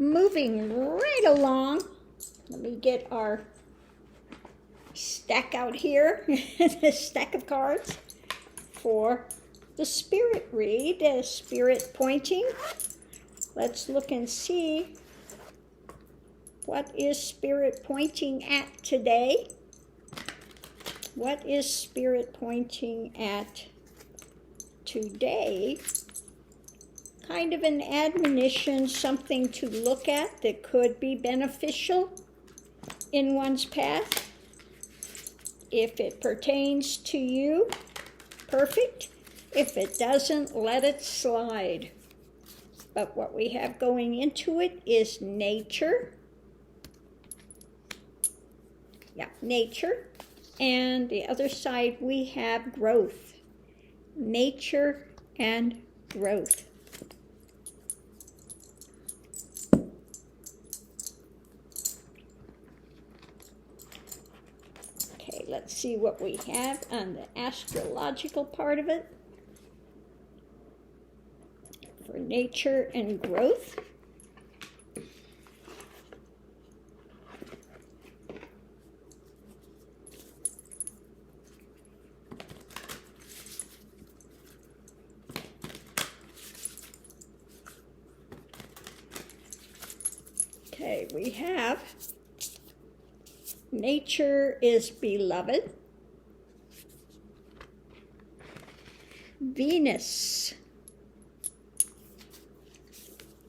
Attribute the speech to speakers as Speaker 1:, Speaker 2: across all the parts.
Speaker 1: moving right along. Let me get our stack out here, the stack of cards for the spirit read, spirit pointing. Let's look and see what is spirit pointing at today. What is spirit pointing at today? Kind of an admonition, something to look at that could be beneficial in one's path. If it pertains to you, perfect. If it doesn't, let it slide. But what we have going into it is nature. Yeah, nature. And the other side we have growth. Nature and growth. Okay, let's see what we have on the astrological part of it. For nature and growth. Okay, we have nature is beloved. Venus.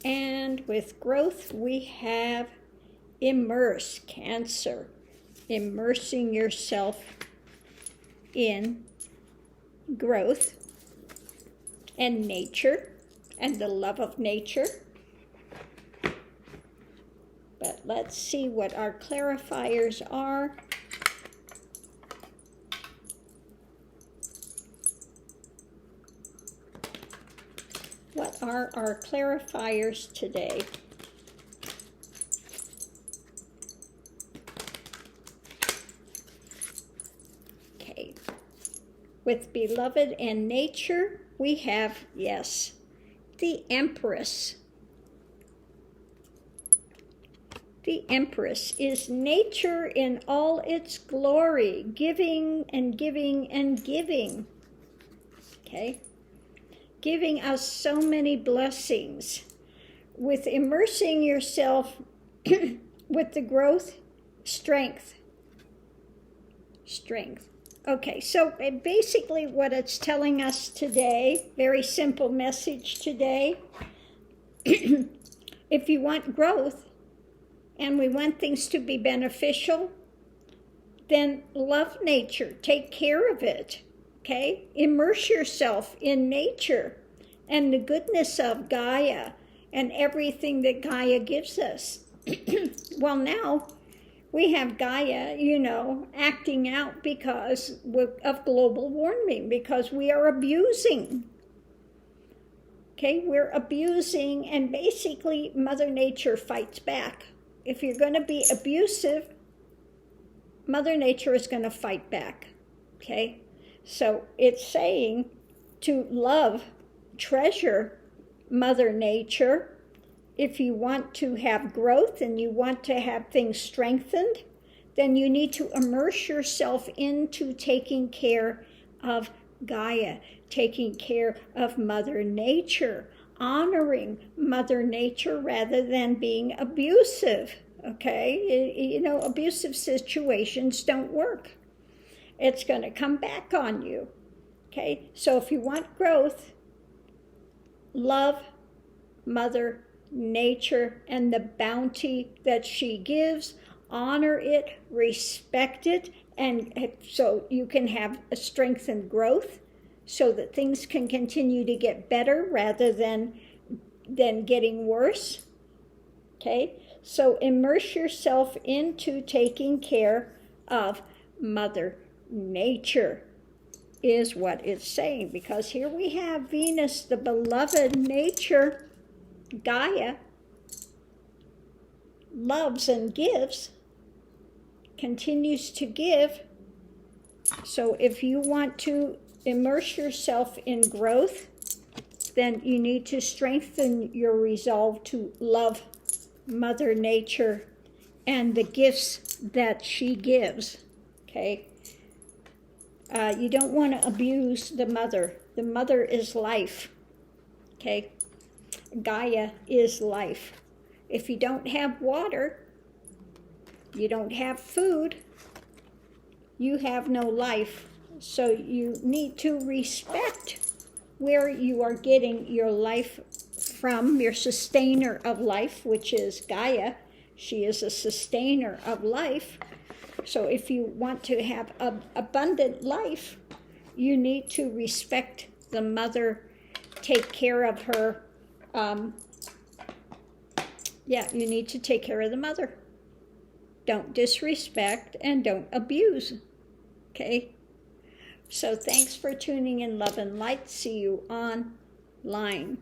Speaker 1: And with growth, we have immerse, Cancer. Immersing yourself in growth and nature and the love of nature. But let's see what our clarifiers are. What are our clarifiers today? Okay. With beloved and nature, we have, yes, the Empress. The Empress is nature in all its glory, giving and giving and giving. Okay? Giving us so many blessings. With immersing yourself with the growth, strength. Strength. Okay, so basically what it's telling us today, very simple message today. If you want growth, and we want things to be beneficial, then love nature, take care of it, okay? Immerse yourself in nature and the goodness of Gaia and everything that Gaia gives us. Well, now we have Gaia, acting out because of global warming, because we are abusing. Okay, we're abusing, and basically Mother Nature fights back. If you're going to be abusive, Mother Nature is going to fight back, okay? So it's saying to love, treasure Mother Nature. If you want to have growth and you want to have things strengthened, then you need to immerse yourself into taking care of Gaia, taking care of Mother Nature, honoring Mother Nature rather than being abusive, okay? Abusive situations don't work. It's going to come back on you, okay? So if you want growth, love Mother Nature and the bounty that she gives, honor it, respect it, and so you can have a strength and growth, so that things can continue to get better rather than getting worse. Okay? So immerse yourself into taking care of Mother Nature is what it's saying. Because here we have Venus, the beloved nature, Gaia, loves and gives, continues to give. So if you want to immerse yourself in growth, then you need to strengthen your resolve to love Mother Nature and the gifts that she gives, okay? You don't want to abuse the mother. The mother is life, okay? Gaia is life. If you don't have water, you don't have food, you have no life. So you need to respect where you are getting your life from, your sustainer of life, which is Gaia. She is a sustainer of life. So if you want to have an abundant life, you need to respect the mother, take care of her. You need to take care of the mother. Don't disrespect and don't abuse, okay? So thanks for tuning in, love and light. See you online.